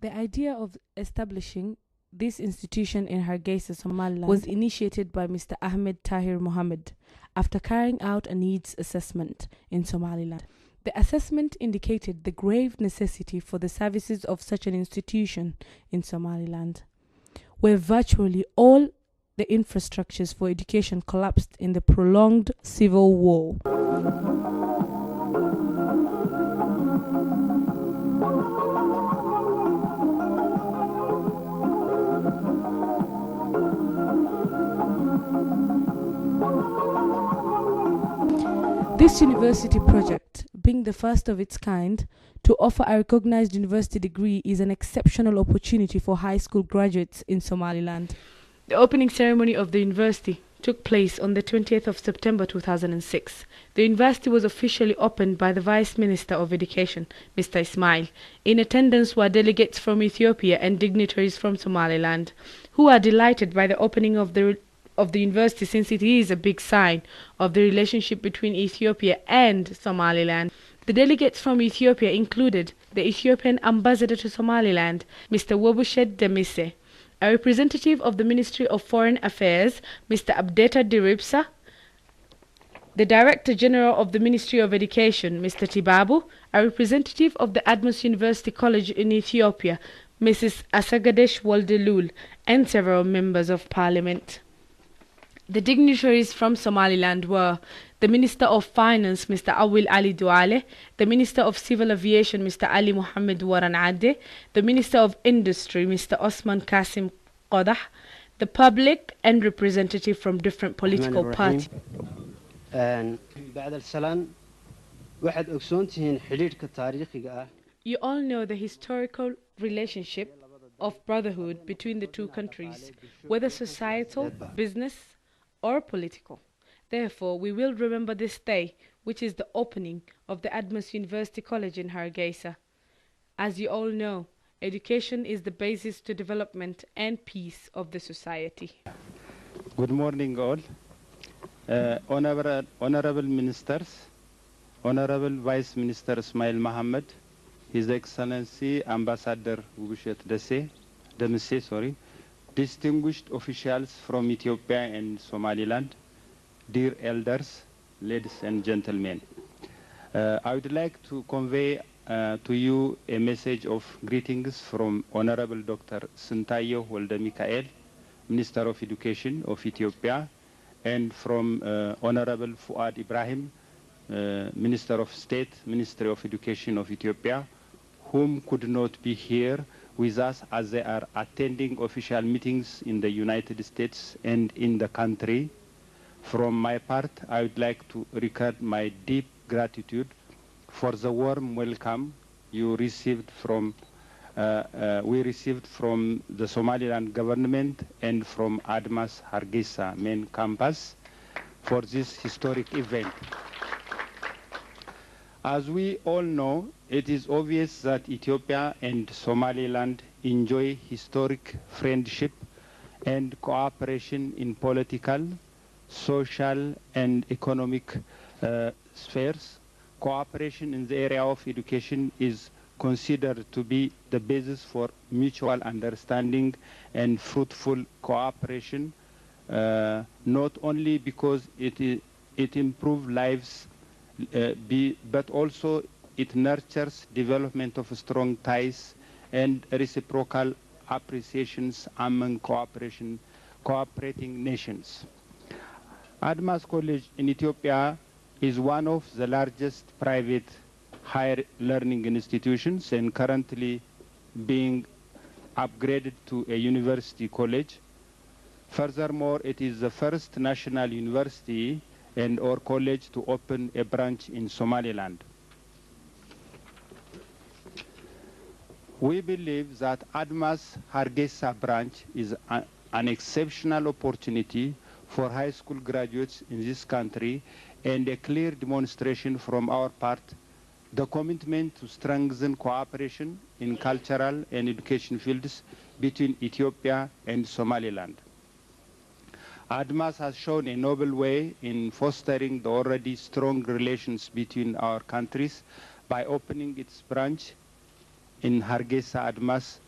The idea of establishing this institution in Hargeisa, Somaliland, was initiated by Mr. Ahmed Tahir Mohammed after carrying out a needs assessment in Somaliland. The assessment indicated the grave necessity for the services of such an institution in Somaliland, where virtually all the infrastructures for education collapsed in the prolonged civil war. This university project, being the first of its kind to offer a recognized university degree, is an exceptional opportunity for high school graduates in Somaliland. The opening ceremony of the university took place on the 20th of September 2006. The university was officially opened by the Vice Minister of Education, Mr. Ismail. In attendance were delegates from Ethiopia and dignitaries from Somaliland, who are delighted by the opening of the university, since it is a big sign of the relationship between Ethiopia and Somaliland. The delegates from Ethiopia included the Ethiopian ambassador to Somaliland, Mr. Wobushed Demise, a representative of the Ministry of Foreign Affairs, Mr. Abdeta Diripsa, the Director General of the Ministry of Education, Mr. Tibabu, a representative of the Admas University College in Ethiopia, Mrs. Asagadesh Waldelul, and several members of Parliament. The dignitaries from Somaliland were the Minister of Finance, Mr. Awil Ali Duale, the Minister of Civil Aviation, Mr. Ali Mohammed Waran Ade, the Minister of Industry, Mr. Osman Kasim Qadah, the public, and representative from different political parties. You all know the historical relationship of brotherhood between the two countries, whether societal, business, or political. Therefore, we will remember this day, which is the opening of the Admas University College in Hargeisa. As you all know, education is the basis to development and peace of the society. Good morning all. Honorable Ministers, Honorable Vice Minister Ismail Mohammed, His Excellency Ambassador Wubushet Demise, distinguished officials from Ethiopia and Somaliland, dear elders, ladies and gentlemen. I would like to convey to you a message of greetings from Honorable Dr. Sintayo Walde Mikael, Minister of Education of Ethiopia, and from Honorable Fuad Ibrahim, Minister of State, Ministry of Education of Ethiopia, whom could not be here with us as they are attending official meetings in the United States and in the country. From my part, I would like to record my deep gratitude for the warm welcome you received from we received from the Somaliland government and from Admas Hargeisa main campus for this historic event. As we all know, it is obvious that Ethiopia and Somaliland enjoy historic friendship and cooperation in political, social, and economic spheres. Cooperation in the area of education is considered to be the basis for mutual understanding and fruitful cooperation, not only because it improves lives, but also it nurtures development of strong ties and reciprocal appreciations among cooperating nations. Admas College in Ethiopia is one of the largest private higher learning institutions and currently being upgraded to a university college. Furthermore, it is the first national university and or college to open a branch in Somaliland. We believe that Admas Hargeisa branch is an exceptional opportunity for high school graduates in this country and a clear demonstration from our part the commitment to strengthen cooperation in cultural and education fields between Ethiopia and Somaliland. Admas has shown a noble way in fostering the already strong relations between our countries by opening its branch in Hargeisa Admas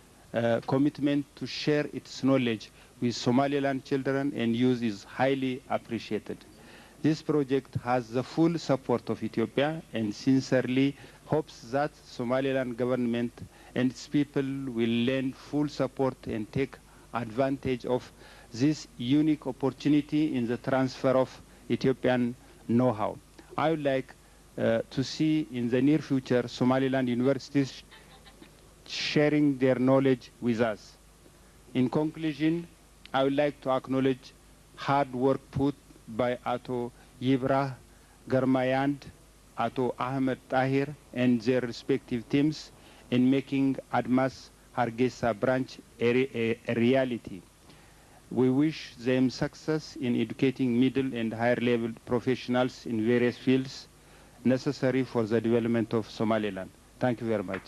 commitment to share its knowledge with Somaliland children and youth is highly appreciated. This project has the full support of Ethiopia and sincerely hopes that Somaliland government and its people will lend full support and take advantage of this unique opportunity in the transfer of Ethiopian know-how. I would like to see in the near future Somaliland universities sharing their knowledge with us. In conclusion, I would like to acknowledge hard work put by Ato Yibrah Garmayand, Ato Ahmed Tahir, and their respective teams in making ADMAS Hargeisa branch a reality. We wish them success in educating middle and higher level professionals in various fields necessary for the development of Somaliland. Thank you very much.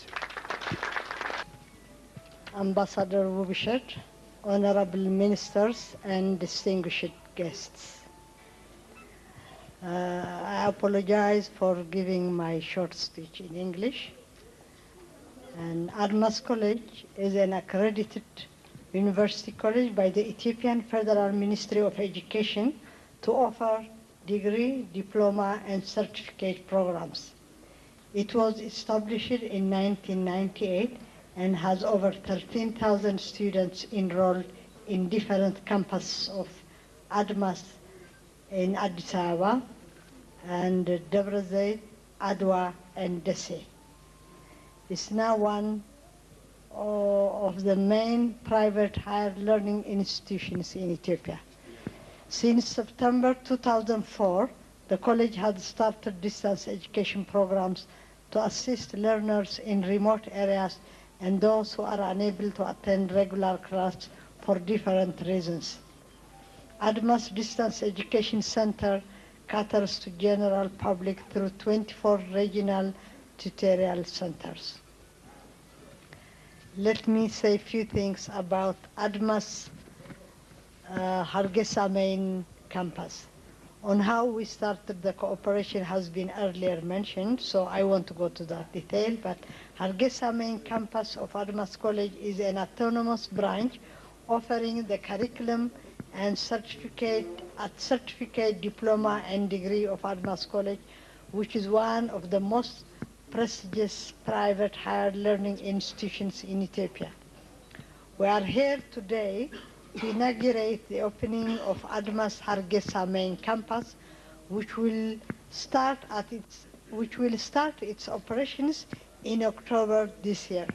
Ambassador Wubishet, honorable ministers and distinguished guests. I apologize for giving my short speech in English. And ADMAS College is an accredited university college by the Ethiopian Federal Ministry of Education to offer degree, diploma, and certificate programs. It was established in 1998 and has over 13,000 students enrolled in different campuses of ADMAS in Addis Ababa and Debre Zeit, Adwa, and Dese. It's now one of the main private higher learning institutions in Ethiopia. Since September 2004, the college has started distance education programs to assist learners in remote areas and those who are unable to attend regular class for different reasons. ADMAS Distance Education Center caters to general public through 24 regional tutorial centers. Let me say a few things about ADMAS Hargeisa main campus. On how we started the cooperation has been earlier mentioned, so I want to go to that detail, but Hargeisa main campus of ADMAS College is an autonomous branch offering the curriculum and certificate, diploma, and degree of ADMAS College, which is one of the most prestigious private higher learning institutions in Ethiopia. We are here today to inaugurate the opening of ADMAS Hargeisa main campus, which will start its operations in October this year.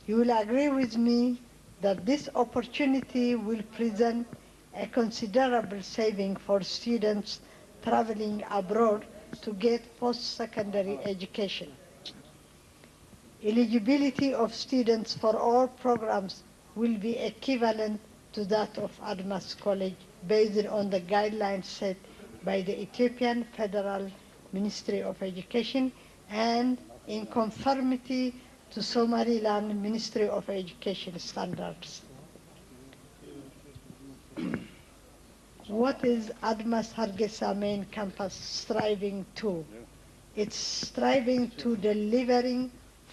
You will agree with me that this opportunity will present a considerable saving for students traveling abroad to get post-secondary education. Eligibility of students for all programs will be equivalent to that of ADMAS College based on the guidelines set by the Ethiopian Federal Ministry of Education and in conformity to Somaliland Ministry of Education standards. What is ADMAS Hargeisa main campus striving to? It's striving to delivering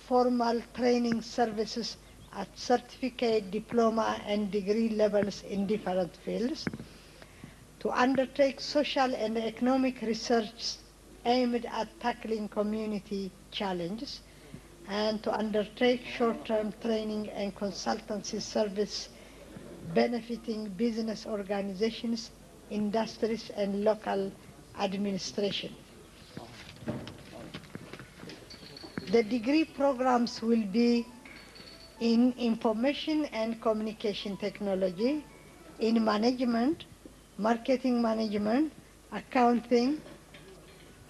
formal training services at certificate, diploma, and degree levels in different fields, to undertake social and economic research aimed at tackling community challenges, and to undertake short-term training and consultancy service benefiting business organizations, industries, and local administration. The degree programs will be in information and communication technology, in management, marketing management, accounting,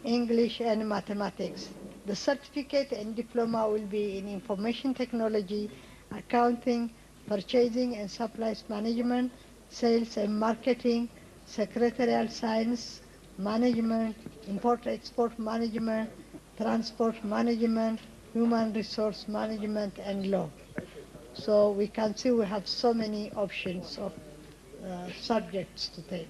English, and mathematics. The certificate and diploma will be in information technology, accounting, purchasing and supplies management, sales and marketing, secretarial science, management, import-export management, transport management, human resource management, and law. So we can see we have so many options of subjects to take.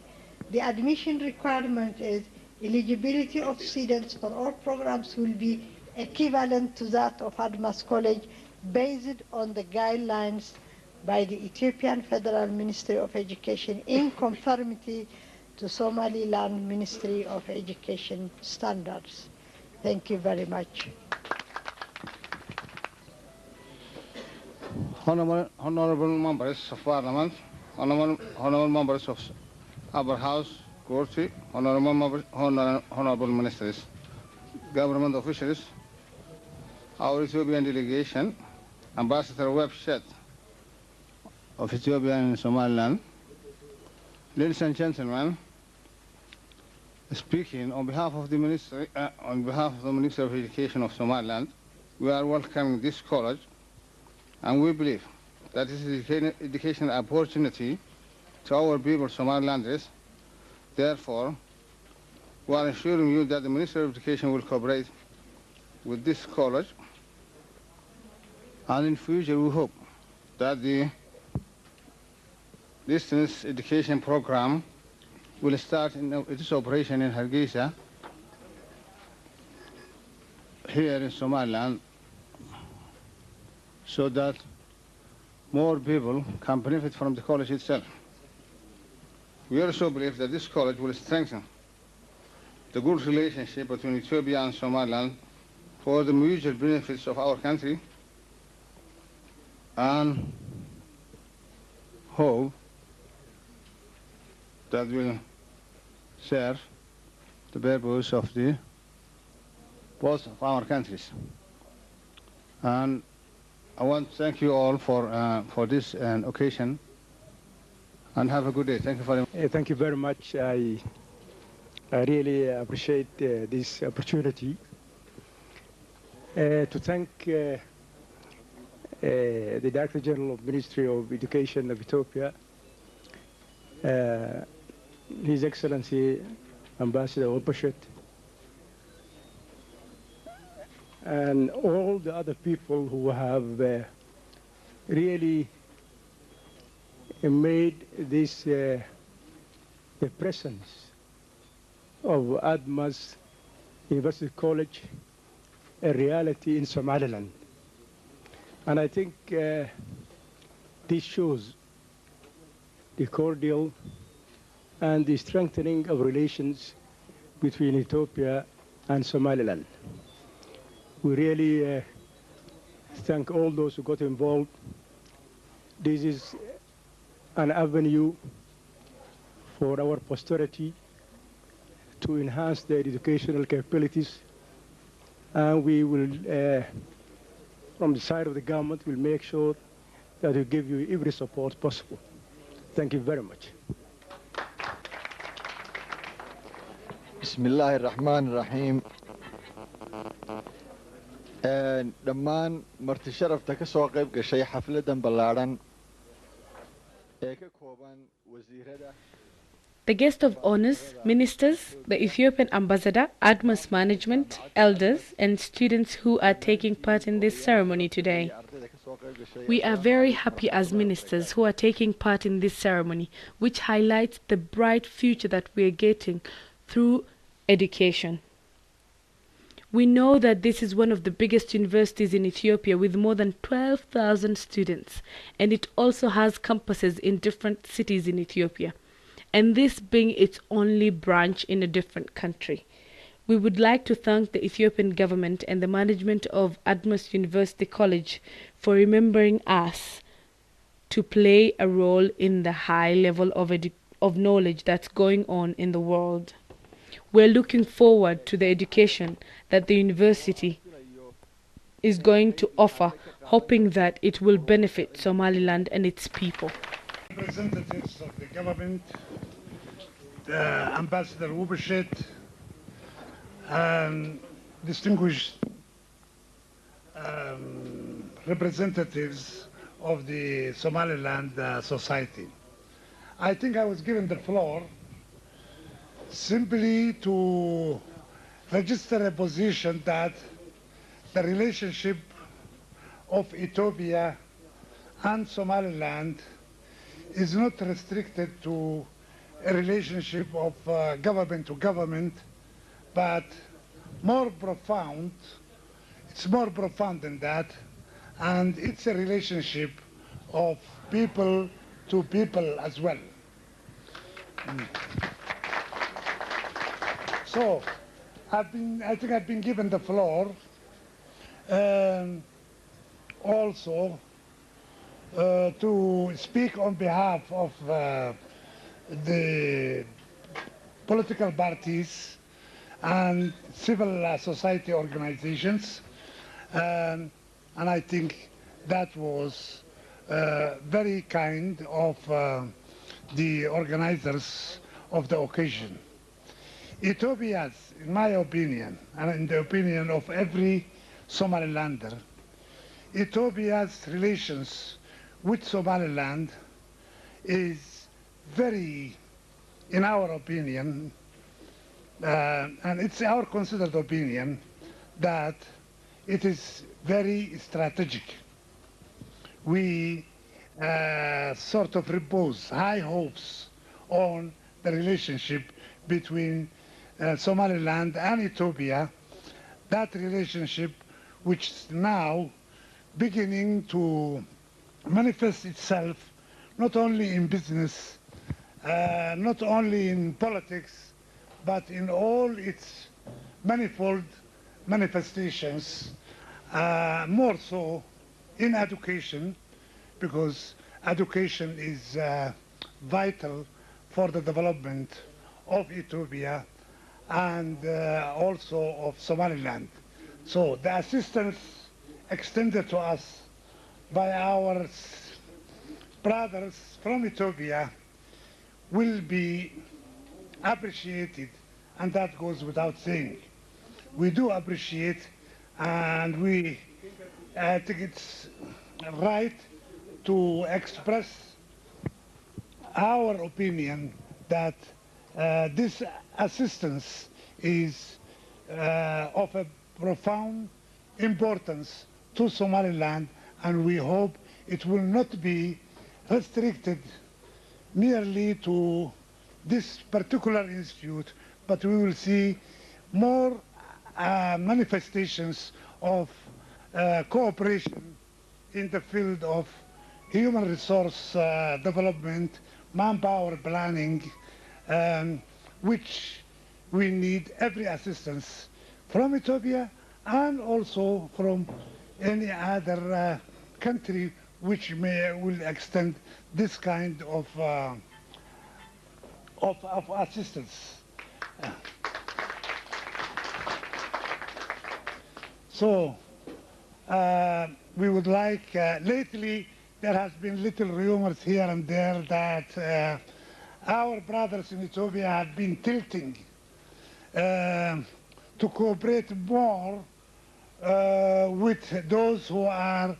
The admission requirement is eligibility of students for all programs will be equivalent to that of ADMAS College based on the guidelines by the Ethiopian Federal Ministry of Education in conformity to Somaliland Ministry of Education standards. Thank you very much. Honorable members of Parliament, honorable members of Upper House, Court, honorable ministers, government officials, our Ethiopian delegation, Ambassador Webshed of Ethiopia and Somaliland, ladies and gentlemen, speaking on behalf of the Ministry of Education of Somaliland, we are welcoming this college, and we believe that this is an educational opportunity to our people, Somalilanders. Therefore, we are assuring you that the Ministry of Education will cooperate with this college, and in future we hope that the distance education program will start in its operation in Hargeisa, here in Somaliland, so that more people can benefit from the college itself. We also believe that this college will strengthen the good relationship between Ethiopia and Somaliland for the mutual benefits of our country, and hope that will serve the purpose of both of our countries. And I want to thank you all for this occasion, and have a good day. Thank you very much. Thank you very much. I really appreciate this opportunity to thank the Director General of Ministry of Education of Ethiopia, His Excellency Ambassador Webshed, and all the other people who have really made this the presence of admas University College a reality in Somaliland. And I think this shows the cordial and the strengthening of relations between Ethiopia and Somaliland. We really thank all those who got involved. This is an avenue for our posterity to enhance their educational capabilities, and we will, from the side of the government, will make sure that we give you every support possible. Thank you very much. Bismillah ar-Rahman ar-Rahim. Dhammaan marti sharafta ka soo qayb gashay xafladan ballaaran ee ka kooban wasiirada. The guest of honors, ministers, the Ethiopian ambassador, admas management, elders, and students who are taking part in this ceremony today. We are very happy as ministers who are taking part in this ceremony, which highlights the bright future that we are getting through education. We know that this is one of the biggest universities in Ethiopia with more than 12,000 students, and it also has campuses in different cities in Ethiopia, and this being its only branch in a different country. We would like to thank the Ethiopian government and the management of Admas University College for remembering us to play a role in the high level of knowledge that's going on in the world. We're looking forward to the education that the university is going to offer, hoping that it will benefit Somaliland and its people. Representatives of the government, Ambassador Webshed, and distinguished representatives of the Somaliland society. I think I was given the floor simply to register a position that the relationship of Ethiopia and Somaliland is not restricted to a relationship of government to government, but more profound. It's more profound than that, and it's a relationship of people to people as well. So, I think I've been given the floor also to speak on behalf of the political parties and civil society organizations, and I think that was very kind of the organizers of the occasion. Ethiopia's, in my opinion, and in the opinion of every Somalilander, Ethiopia's relations with Somaliland is very, in our opinion, and it's our considered opinion, that it is very strategic. We sort of repose high hopes on the relationship between Somaliland and Ethiopia, that relationship which is now beginning to manifest itself not only in business, not only in politics, but in all its manifold manifestations, more so in education, because education is vital for the development of Ethiopia and also of Somaliland. So the assistance extended to us by our brothers from Ethiopia will be appreciated, and that goes without saying. We do appreciate, and we think it's right to express our opinion that this assistance is of a profound importance to Somaliland, and we hope it will not be restricted merely to this particular institute, but we will see more manifestations of cooperation in the field of human resource development, manpower planning, which we need every assistance from Ethiopia and also from any other country which will extend this kind of assistance. So we would like, lately there has been little rumors here and there that our brothers in Ethiopia have been tilting to cooperate more with those who are,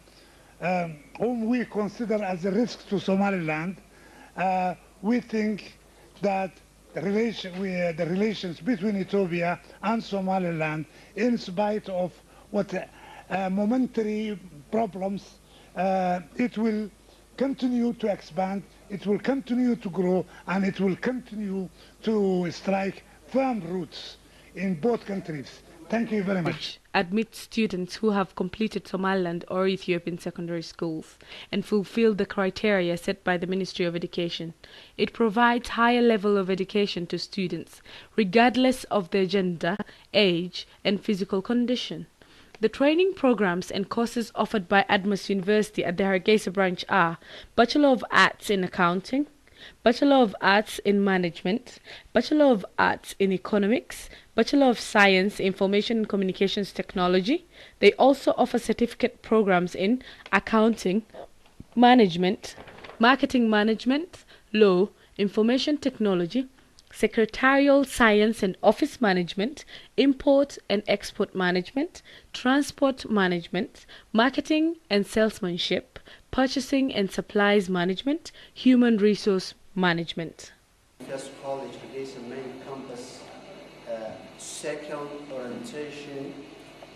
whom we consider as a risk to Somaliland. We think that the relations between Ethiopia and Somaliland, in spite of what momentary problems, it will continue to expand, it will continue to grow, and it will continue to strike firm roots in both countries. Thank you very much. Admits students who have completed Somaliland or Ethiopian secondary schools and fulfill the criteria set by the Ministry of Education. It provides higher level of education to students, regardless of their gender, age, and physical condition. The training programs and courses offered by Admas University at the Hargeisa branch are Bachelor of Arts in Accounting, Bachelor of Arts in Management, Bachelor of Arts in Economics, Bachelor of Science Information and Communications Technology. They also offer certificate programs in Accounting, Management, Marketing Management, Law, Information Technology, Secretarial Science and Office Management, Import and Export Management, Transport Management, Marketing and Salesmanship, Purchasing and Supplies Management, Human Resource Management. First college, Hargeisa main campus, second orientation,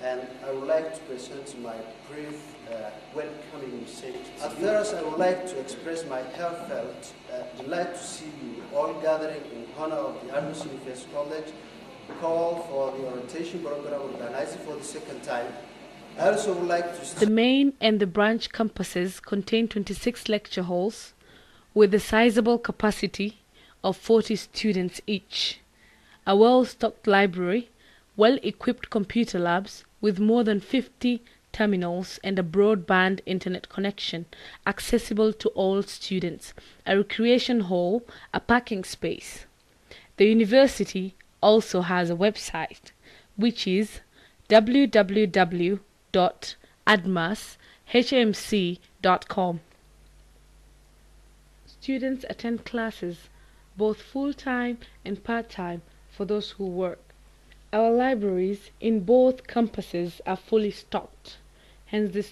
and I would like to present my brief welcoming message. At first, I would like to express my heartfelt delight to see you all gathering in honor of the Admas University College call for the orientation program organized for the second time. I also would like to The main and the branch campuses contain 26 lecture halls with a sizable capacity of 40 students each, a well-stocked library, well-equipped computer labs with more than 50 terminals and a broadband internet connection accessible to all students, a recreation hall, a parking space. The university also has a website, which is www.admas.hmc.com. Students attend classes, both full-time and part-time for those who work. Our libraries in both campuses are fully stocked, hence the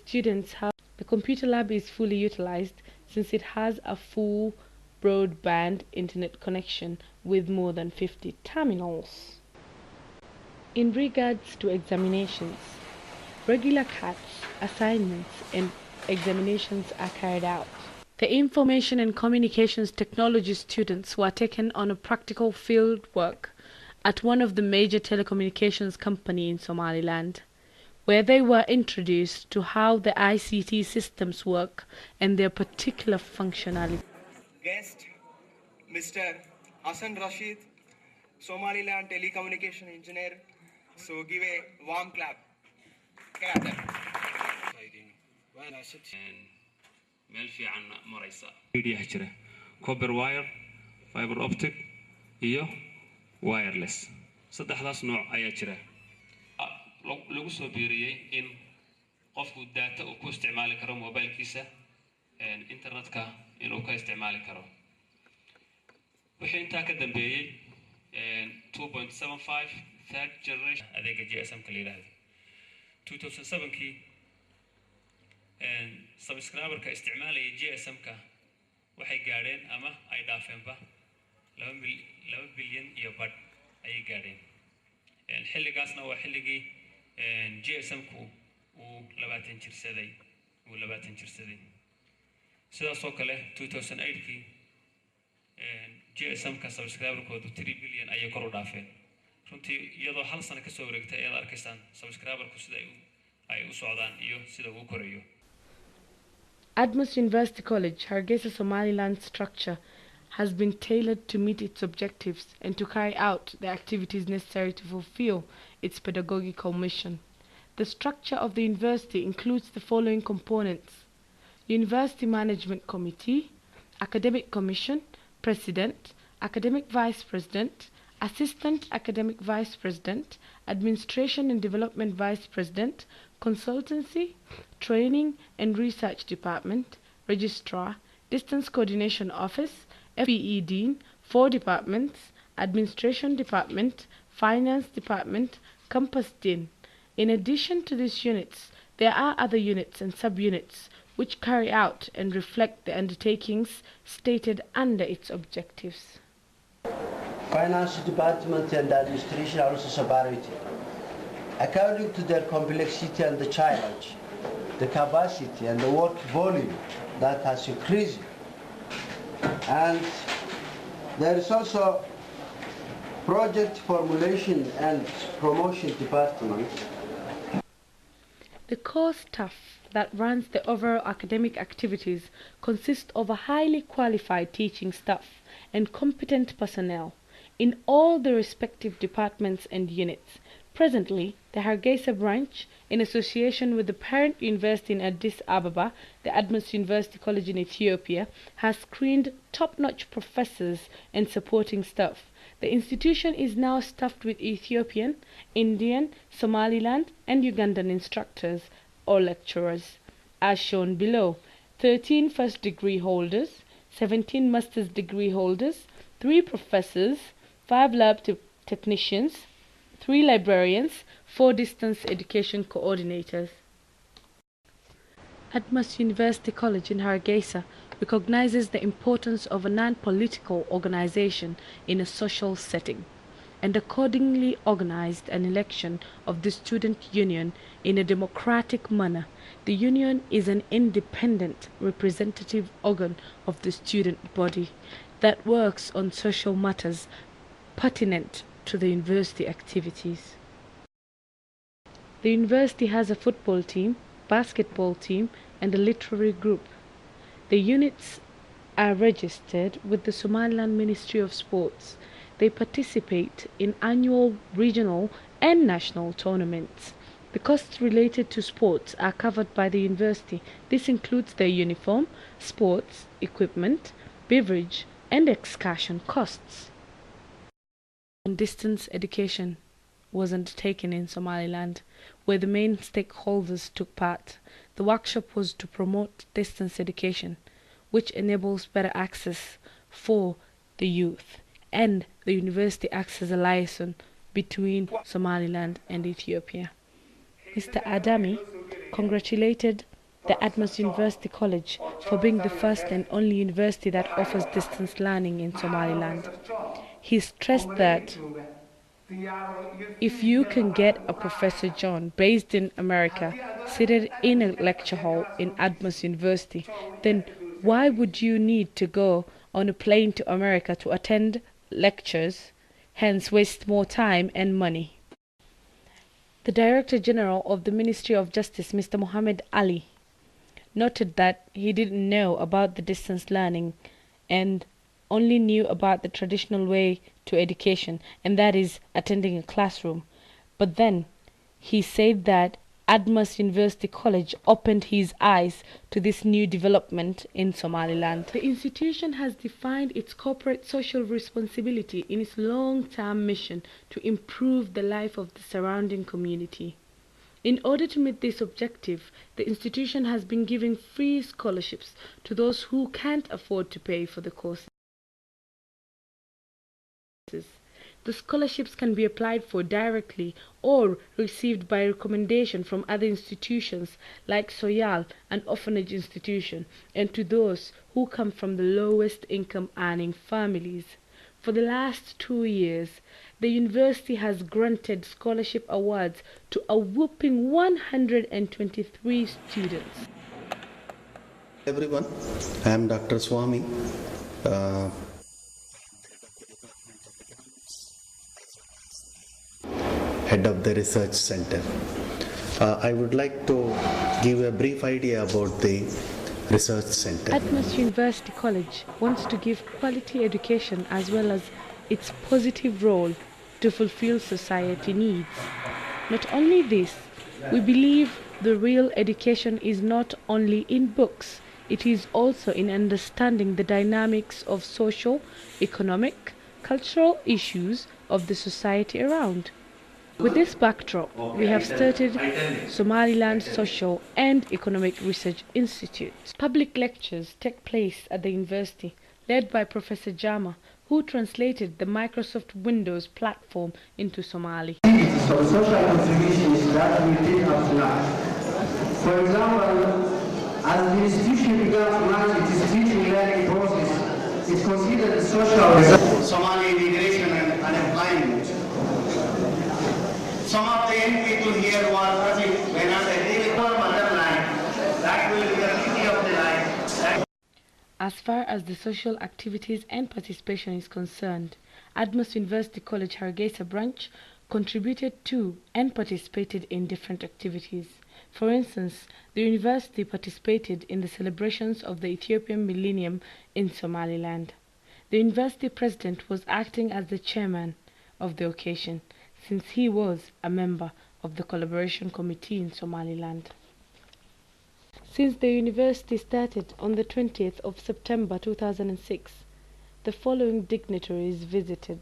computer lab is fully utilized since it has a full broadband internet connection with more than 50 terminals. In regards to examinations, regular CATs, assignments, and examinations are carried out. The Information and Communications Technology students were taken on a practical field work at one of the major telecommunications companies in Somaliland, where they were introduced to how the ICT systems work and their particular functionality. Guest, Mr. Hassan Rashid, Somaliland telecommunication engineer. So give a warm clap. meel fiican maraysa media jira copper wire fiber optic iyo wireless saddexdaas nooc ayaa jira lagu soo biiriyay in qofku data uu ku isticmaali karo mobilkiisa internetka inuu ka isticmaali karo wixii inta ka dambeeyay 2.75 third generation adeega GSM ka leeyahay 2007kii subscriber-ka isticmaalaya GSM-ka waxay gaadheen ama ay dhaafeenba 2 bilyan iyo badh ayay gaadheen xilligaasna waa xilligii GSM-ku uu 20 jirsaday sidaas oo kale 2008kii GSM-ka subscriber-koodu 3 bilyan ayay kor u dhaafeen runtii iyadoo hal sano ka soo wareegtay ayaad arkaysaan subscriber-ku sida ay u socdaan iyo sida uu korayo. Admas University College, Hargeisa Somaliland structure has been tailored to meet its objectives and to carry out the activities necessary to fulfill its pedagogical mission. The structure of the university includes the following components: University Management Committee, Academic Commission, President, Academic Vice President, Assistant Academic Vice President, Administration and Development Vice President, Consultancy, Training and Research Department, Registrar, Distance Coordination Office, FPE Dean, 4 departments, Administration Department, Finance Department, Campus Dean. In addition to these units, there are other units and subunits which carry out and reflect the undertakings stated under its objectives. Finance Department and Administration are also separated according to their complexity and the challenge, the capacity and the work volume that has increased. And there is also Project Formulation and Promotion Department. The core staff that runs the overall academic activities consists of a highly qualified teaching staff and competent personnel in all the respective departments and units. Presently, the Hargeisa branch, in association with the parent university in Addis Ababa, the Admas University College in Ethiopia, has screened top-notch professors and supporting staff. The institution is now staffed with Ethiopian, Indian, Somaliland, and Ugandan instructors or lecturers. As shown below, 13 first degree holders, 17 master's degree holders, 3 professors, 5 lab technicians, 3 librarians, 4 distance education coordinators. Admas University College in Hargeisa recognizes the importance of a non-political organization in a social setting and accordingly organized an election of the student union in a democratic manner. The union is an independent representative organ of the student body that works on social matters pertinent to the university activities. The university has a football team, basketball team, and a literary group. The units are registered with the Somaliland Ministry of Sports. They participate in annual, regional, and national tournaments. The costs related to sports are covered by the university. This includes their uniform, sports, equipment, beverage, and excursion costs. Distance education was undertaken in Somaliland, where the main stakeholders took part. The workshop was to promote distance education, which enables better access for the youth, and the university acts as a liaison between Somaliland and Ethiopia. Mr. Adami congratulated the Admas University College for being the first and only university that offers distance learning in Somaliland. He stressed that if you can get a Professor John based in America seated in a lecture hall in Admas University, then why would you need to go on a plane to America to attend lectures, hence waste more time and money? The Director General of the Ministry of Justice, Mr. Mohammed Ali, noted that he didn't know about the distance learning and only knew about the traditional way to education, and that is attending a classroom. But then he said that Admas University College opened his eyes to this new development in Somaliland. The institution has defined its corporate social responsibility in its long-term mission to improve the life of the surrounding community. In order to meet this objective, the institution has been giving free scholarships to those who can't afford to pay for the courses. The scholarships can be applied for directly or received by recommendation from other institutions like Soyal, an orphanage institution, and to those who come from the lowest income earning families. For the last 2 years, the university has granted scholarship awards to a whopping 123 students. Everyone, I am Dr. Swami. Head of the research center. I would like to give a brief idea about the research center. Admas University College wants to give quality education as well as its positive role to fulfill society needs. Not only this, we believe the real education is not only in books, it is also in understanding the dynamics of social, economic, cultural issues of the society around. With this backdrop, we have started Somaliland Social and Economic Research Institute. Public lectures take place at the university, led by Professor Jama, who translated the Microsoft Windows platform into Somali. Some social contributions that we did up to now. For example, as the institution began to launch its teaching learning process, it considered the social result. Somali immigration and unemployment. Some of the young people here who are present may not agree with our motherland. That will be the beauty of the life. As far as the social activities and participation is concerned, Admas University College Hargeisa branch contributed to and participated in different activities. For instance, the university participated in the celebrations of the Ethiopian Millennium in Somaliland. The university president was acting as the chairman of the occasion, since he was a member of the collaboration committee in Somaliland. Since the university started on the 20th of September 2006, the following dignitaries visited: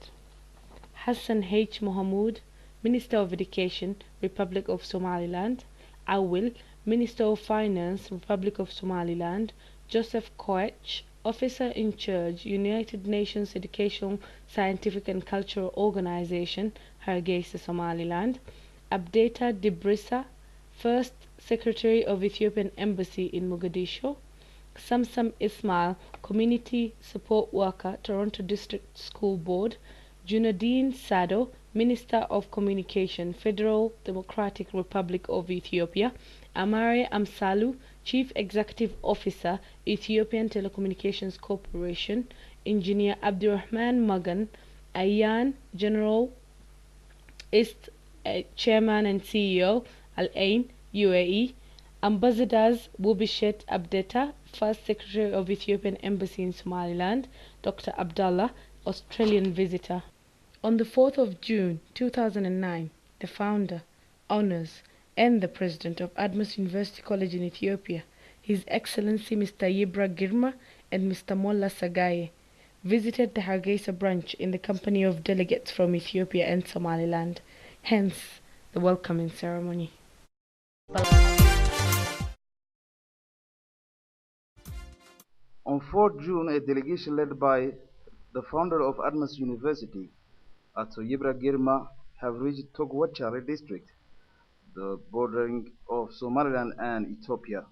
Hassan H. Mohamud, Minister of Education, Republic of Somaliland; Awil, Minister of Finance, Republic of Somaliland; Joseph Koech, Officer in Charge, United Nations Educational, Scientific and Cultural Organization, Hargeisa, Somaliland; Abdeta Dibrisa, First Secretary of Ethiopian Embassy in Mogadishu; Samsam Ismail, Community Support Worker, Toronto District School Board; Junadine Sado, Minister of Communication, Federal Democratic Republic of Ethiopia; Amare Amsalu, Chief Executive Officer, Ethiopian Telecommunications Corporation; Engineer Abdurrahman Magan, Ayan General East Chairman and CEO, Al Ain, UAE, Ambassadors Bubishet Abdeta, First Secretary of Ethiopian Embassy in Somaliland, Dr. Abdallah, Australian visitor. On the 4th of June 2009, the founder, honors, and the president of Admas University College in Ethiopia, His Excellency Mr. Yibra Girma and Mr. Molla Sagaye, visited the Hargeisa branch in the company of delegates from Ethiopia and Somaliland, hence the welcoming ceremony. On 4 June, a delegation led by the founder of Admas University, Ato Yibra Girma, have reached Togwachare district, the bordering of Somaliland and Ethiopia.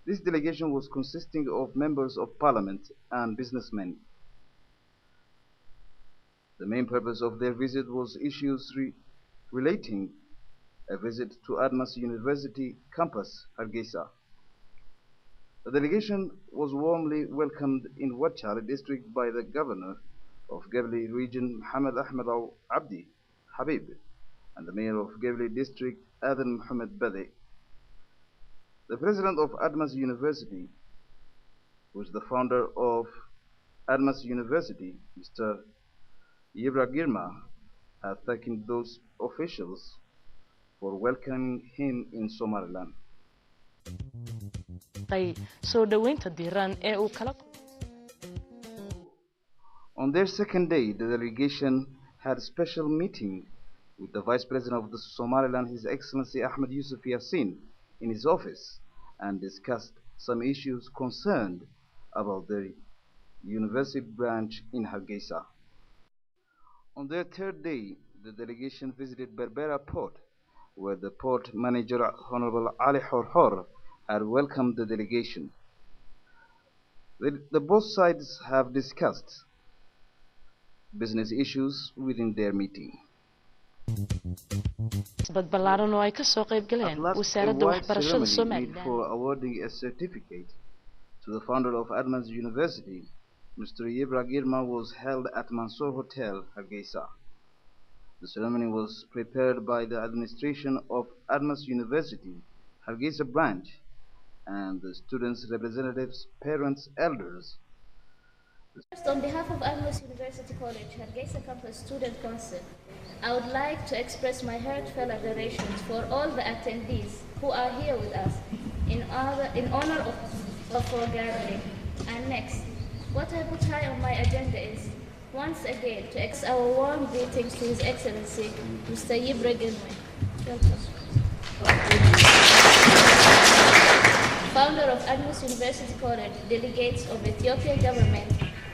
This delegation was consisting of members of parliament and businessmen. The main purpose of their visit was issues relating a visit to Admas University campus, Hargeisa. The delegation was warmly welcomed in Wachare district by the governor of Gabli region, Muhammad Ahmed Abdi Habib, and the mayor of Gabli district, Adan Muhammad Bade. The president of Admas University, who is the founder of Admas University, Mr. Yibra Girma, had thanked those officials for welcoming him in Somaliland. On their second day, the delegation had a special meeting with the Vice President of the Somaliland, His Excellency Ahmed Yusuf Yassin, in his office and discussed some issues concerned about the university branch in Hargeisa. On their third day, the delegation visited Berbera Port, where the port manager, Honorable Ali Horhor, had welcomed the delegation. The both sides have discussed business issues within their meeting. At last, a wide ceremony made for awarding a certificate to the founder of Admas University, Mr. Yibra Girma, was held at Mansour Hotel, Hargeisa. The ceremony was prepared by the administration of Admas University, Hargeisa branch, and the students' representatives, parents, elders. First, on behalf of Admas University College, Hargeisa Campus Student Council, I would like to express my heartfelt adorations for all the attendees who are here with us in honor of our gathering. And next, what I put high on my agenda is, once again, to express our warm greetings to His Excellency, Mr. Yibra Girma, founder of Admas University College, delegates of Ethiopian government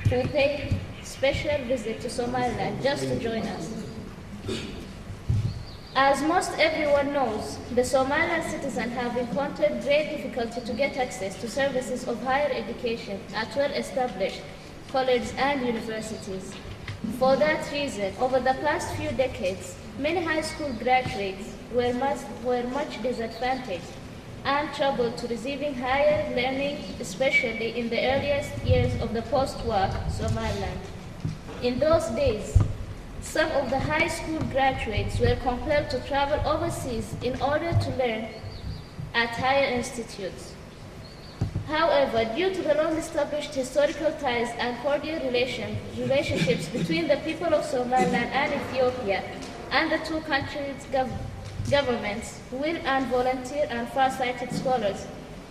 who paid special visit to Somaliland just to join us. As most everyone knows, the Somaliland citizens have encountered great difficulty to get access to services of higher education at well-established colleges and universities. For that reason, over the past few decades, many high school graduates were much disadvantaged and troubled to receiving higher learning, especially in the earliest years of the post-war Somaliland. In those days, some of the high school graduates were compelled to travel overseas in order to learn at higher institutes. However, due to the long-established historical ties and cordial relationships between the people of Somaliland and Ethiopia and the two countries' governments, will and volunteer and far-sighted scholars,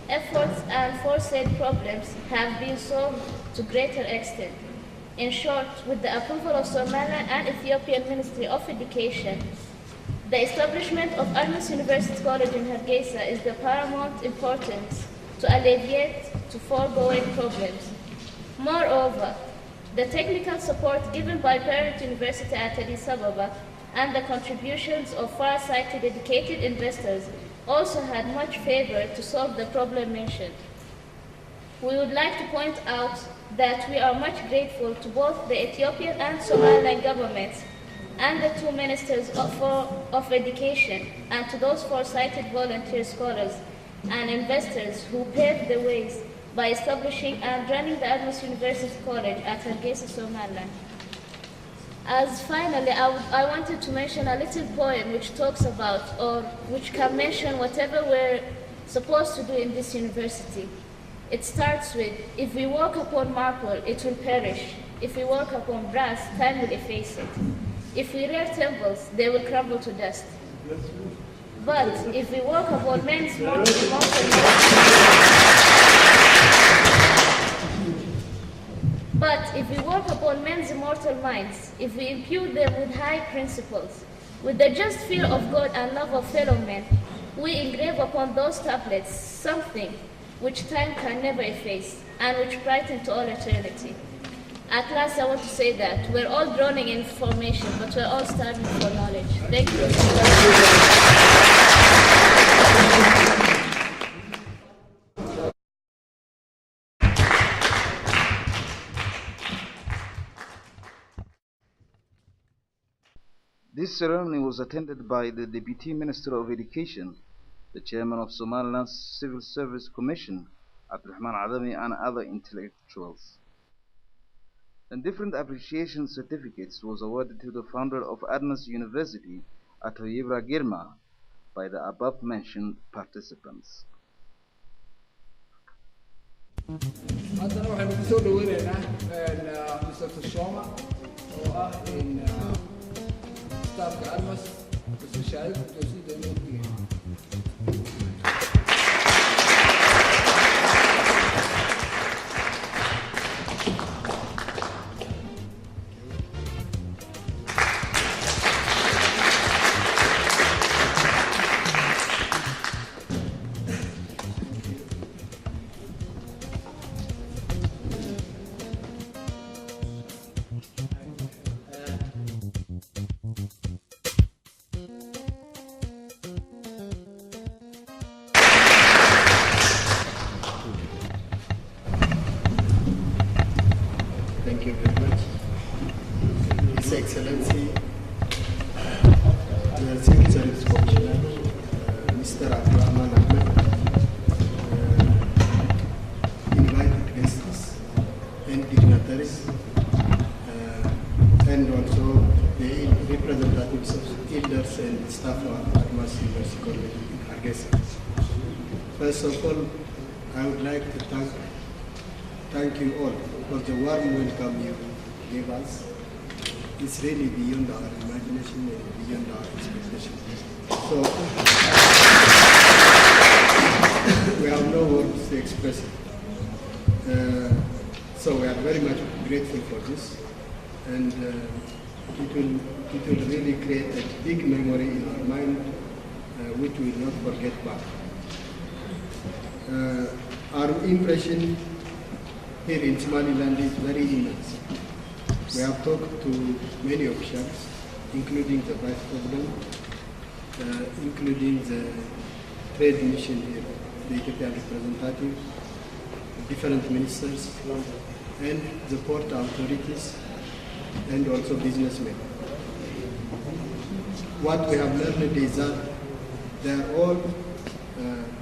efforts and foresaid problems have been solved to greater extent. In short, with the approval of Somaliland and Ethiopian Ministry of Education, the establishment of Admas University College in Hargeisa is the paramount importance to alleviate the foregoing problems. Moreover, the technical support given by parent university at Addis Ababa and the contributions of far-sighted dedicated investors also had much favor to solve the problem mentioned. We would like to point out that we are much grateful to both the Ethiopian and Somaliland governments and the two ministers of education, and to those far-sighted volunteer scholars and investors who paved the ways by establishing and running the Admas University College at Hargeisa, Somaliland. As finally, I wanted to mention a little poem which talks about, or which can mention whatever we're supposed to do in this university. It starts with, if we walk upon marble, it will perish. If we walk upon brass, time will efface it. If we rear temples, they will crumble to dust. But if we walk upon men's immortal But if we walk upon men's immortal minds, if we impute them with high principles, with the just fear of God and love of fellow men, we engrave upon those tablets something which time can never efface, and which brighten to all eternity. At last, I want to say that we're all drowning in information, but we're all starving for knowledge. Thank you. This ceremony was attended by the Deputy Minister of Education, the Chairman of Somaliland's Civil Service Commission, Abdurrahman Adami, and other intellectuals. And different appreciation certificates was awarded to the founder of Admas University, Atoyibra Girma, by the above-mentioned participants. haddana waxaynu kusoo dhaweynaynaa Mr. Shoma oo ah staafka Admas Mr. Shaib Josida Nurki. Thank you very much. His Excellency, the Civil Service Commissioner, Mr. Abdurrahman Ahmed, invited guests and dignitaries, and also the representatives of elders and staff of Admas University College in Hargeisa. First of all, I would like to thank you all for the warm welcome you gave us. It's really beyond our imagination and beyond our expectation. So we have no words to express it. So we are very much grateful for this, and it will really create a big memory in our mind, which we will not forget back. Our impression here in Somaliland is very immense. We have talked to many officials, including the Vice President, including the trade mission here, the Ethiopian representative, different ministers, and the port authorities, and also businessmen. What we have learned is that they are all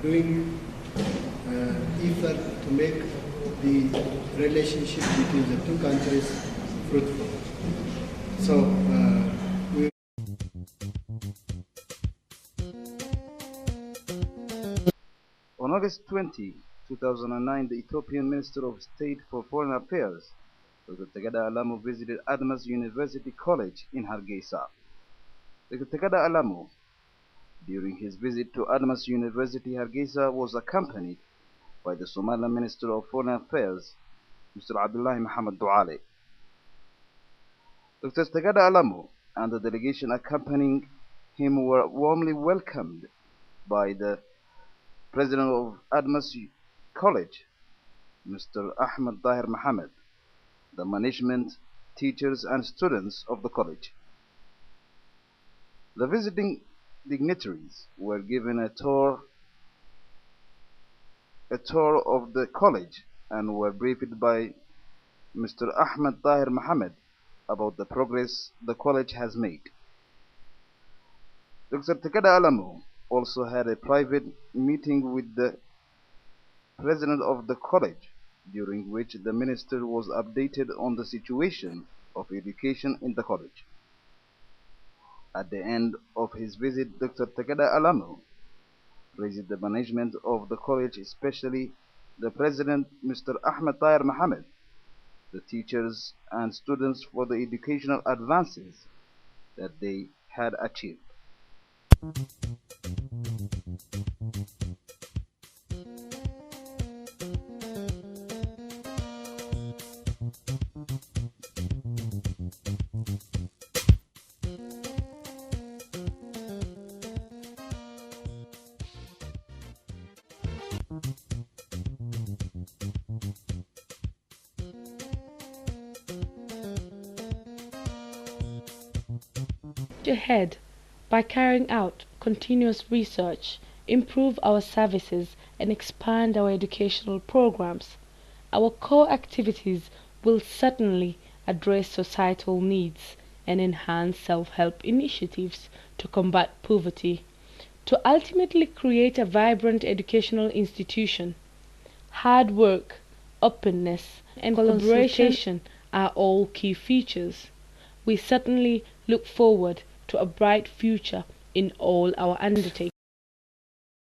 doing effort to make the relationship between the two countries fruitful. So On August 20, 2009, the Ethiopian Minister of State for Foreign Affairs, Dr. Tagada Alamo, visited Admas University College in Hargeisa. Dr. Tagada Alamo, during his visit to Admas University Hargeisa, was accompanied by the Somaliland Minister of Foreign Affairs, Mr. Abdullahi Muhammad Duale. Dr. Tagada Alamo and the delegation accompanying him were warmly welcomed by the President of Admas College, Mr. Ahmed Dahir Mohammed, the management, teachers and students of the college. The visiting dignitaries were given a tour of the college and were briefed by Mr. Ahmed Dahir Mohammed about the progress the college has made. Dr. Tagada Alamo also had a private meeting with the president of the college, during which the minister was updated on the situation of education in the college. At the end of his visit, Dr. Takada Alamo praised the management of the college, especially the president, Mr. Ahmed Taher Mohammed, the teachers and students for the educational advances that they had achieved. Ahead by carrying out continuous research, improve our services, and expand our educational programs. Our core activities will certainly address societal needs and enhance self-help initiatives to combat poverty, to ultimately create a vibrant educational institution. Hard work, openness, and collaboration are all key features. We certainly look forward to a bright future in all our undertakings.